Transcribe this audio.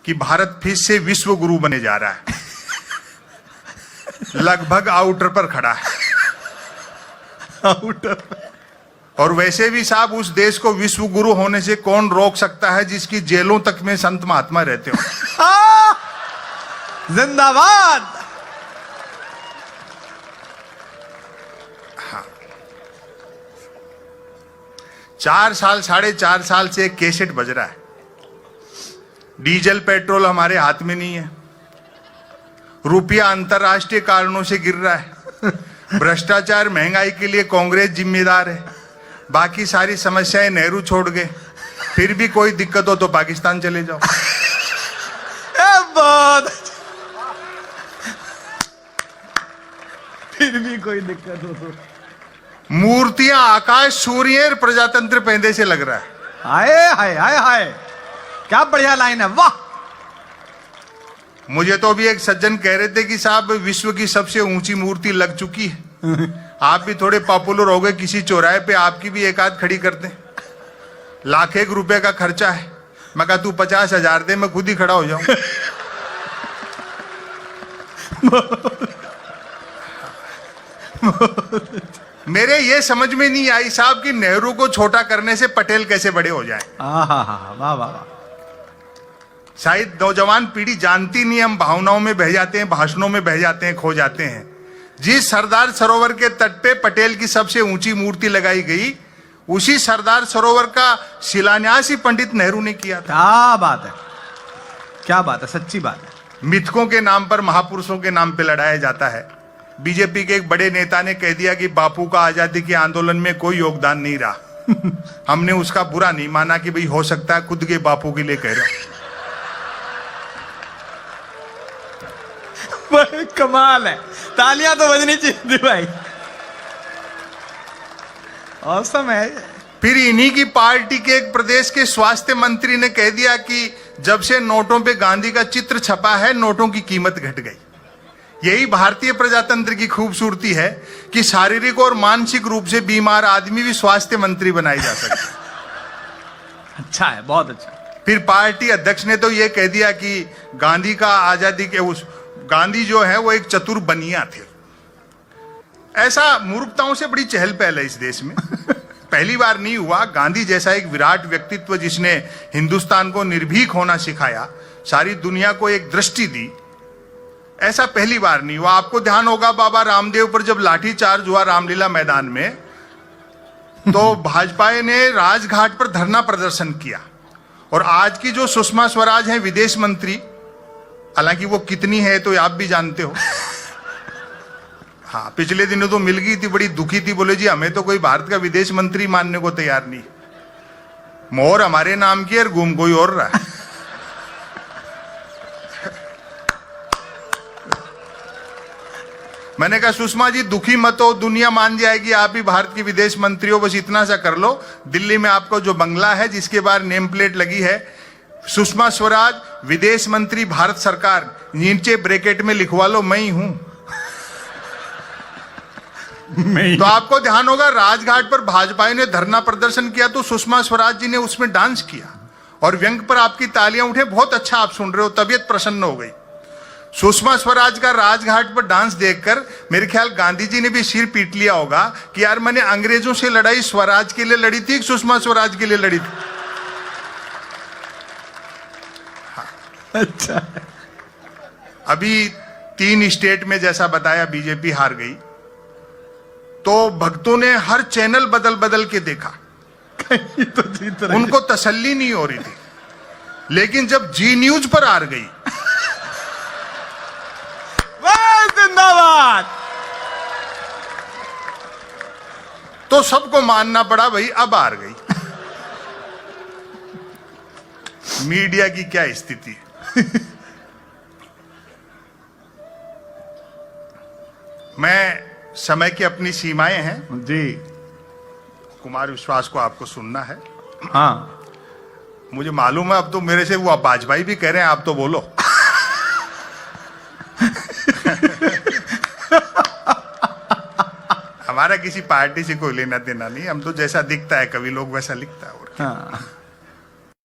कि भारत फिर से विश्व गुरु बने जा रहा है। लगभग आउटर पर खड़ा है। आउटर। और वैसे भी साहब उस देश को विश्व गुरु होने से कौन रोक सकता है जिसकी जेलों तक में संत महात्मा रहते हो। जिंदाबाद। हाँ, 4 साल 4.5 साल से एक कैसेट बज रहा है, डीजल पेट्रोल हमारे हाथ में नहीं है, रुपया अंतरराष्ट्रीय कारणों से गिर रहा है, भ्रष्टाचार महंगाई के लिए कांग्रेस जिम्मेदार है, बाकी सारी समस्याएं नेहरू छोड़ गए, फिर भी कोई दिक्कत हो तो पाकिस्तान चले जाओ। बहुत। फिर भी कोई दिक्कत हो तो मूर्तियां आकाश सूर्य प्रजातंत्र पहले से लग रहा है। हाय हाय हाय हाय, क्या बढ़िया लाइन है, वाह। मुझे तो अभी एक सज्जन कह रहे थे कि साहब विश्व की सबसे ऊंची मूर्ति लग चुकी है, आप भी थोड़े पॉपुलर हो गए, किसी चौराहे पे आपकी भी एक आध खड़ी कर दें, लाख रुपए का खर्चा है। मैं कहा तू 50,000 दे, मैं खुद ही खड़ा हो जाऊं। मेरे ये समझ में नहीं आई साहब कि नेहरू को छोटा करने से पटेल कैसे बड़े हो जाएं। वाह वाह वाह। शायद नौजवान पीढ़ी जानती नहीं, हम भावनाओं में बह जाते हैं, भाषणों में बह जाते हैं, खो जाते हैं। जिस सरदार सरोवर के तट पे पटेल की सबसे ऊंची मूर्ति लगाई गई, उसी सरदार सरोवर का शिलान्यास ही पंडित नेहरू ने किया था। क्या बात है, क्या बात है, सच्ची बात है। मिथकों के नाम पर महापुरुषों के नाम पे लड़ाया जाता है। बीजेपी के एक बड़े नेता ने कह दिया कि बापू का आजादी के आंदोलन में कोई योगदान नहीं रहा। हमने उसका बुरा नहीं माना कि भाई हो सकता है खुद के बापू के लिए कह रहा हूं। कमाल है, तालियां तो बजनी चाहिए भाई, औसम है। फिर इन्हीं की पार्टी के एक प्रदेश के स्वास्थ्य मंत्री ने कह दिया कि जब से नोटों पे गांधी का चित्र छपा है, नोटों की कीमत घट गई। यही भारतीय प्रजातंत्र की खूबसूरती है कि शारीरिक और मानसिक रूप से बीमार आदमी भी स्वास्थ्य मंत्री बनाए जा सकते हैं। अच्छा है, बहुत अच्छा। फिर पार्टी अध्यक्ष ने तो यह कह दिया कि गांधी का आजादी के उस गांधी जो है वो एक चतुर बनिया थे। ऐसा मूर्खताओं से बड़ी चहल पहल है इस देश में। पहली बार नहीं हुआ, गांधी जैसा एक विराट व्यक्तित्व जिसने हिंदुस्तान को निर्भीक होना सिखाया, सारी दुनिया को एक दृष्टि दी, ऐसा पहली बार नहीं हुआ। आपको ध्यान होगा बाबा रामदेव पर जब लाठीचार्ज हुआ रामलीला मैदान में, तो भाजपा ने राजघाट पर धरना प्रदर्शन किया। और आज की जो सुषमा स्वराज हैं विदेश मंत्री, हालांकि वो कितनी है तो आप भी जानते हो। हाँ, पिछले दिनों तो मिल गई थी, बड़ी दुखी थी, बोले जी हमें तो कोई भारत का विदेश मंत्री मानने को तैयार नहीं, मोहर हमारे नाम की और घूम कोई और रहा है। मैंने कहा सुषमा जी दुखी मत हो, दुनिया मान जाएगी, आप ही भारत की विदेश मंत्री हो, बस इतना सा कर लो। दिल्ली में आपको जो बंगला है जिसके बाहर नेम प्लेट लगी है सुषमा स्वराज विदेश मंत्री भारत सरकार, नीचे ब्रैकेट में लिखवा लो मैं ही हूं। तो आपको ध्यान होगा राजघाट पर भाजपा ने धरना प्रदर्शन किया तो सुषमा स्वराज जी ने उसमें डांस किया और व्यंग पर आपकी तालियां उठे। बहुत अच्छा आप सुन रहे हो, तबीयत प्रसन्न हो गई। सुषमा स्वराज का राजघाट पर डांस देखकर मेरे ख्याल गांधी जी ने भी सिर पीट लिया होगा कि यार मैंने अंग्रेजों से लड़ाई स्वराज के लिए लड़ी थी, सुषमा स्वराज के लिए लड़ी थी। अच्छा, अभी 3 स्टेट में जैसा बताया बीजेपी हार गई, तो भक्तों ने हर चैनल बदल बदल के देखा, कहीं तो जीत रहे। उनको तसल्ली नहीं हो रही थी। लेकिन जब जी न्यूज पर हार गई, जिंदाबाद, तो सबको मानना पड़ा भाई अब हार गई। मीडिया की क्या स्थिति है। मैं समय की अपनी सीमाएं हैं जी। कुमार विश्वास को आपको सुनना है। हाँ, मुझे मालूम है अब तो मेरे से वो वाजपेयी भी कह रहे हैं आप तो बोलो। हमारा किसी पार्टी से कोई लेना देना नहीं, हम तो जैसा दिखता है कवि लोग वैसा लिखता है। और हाँ।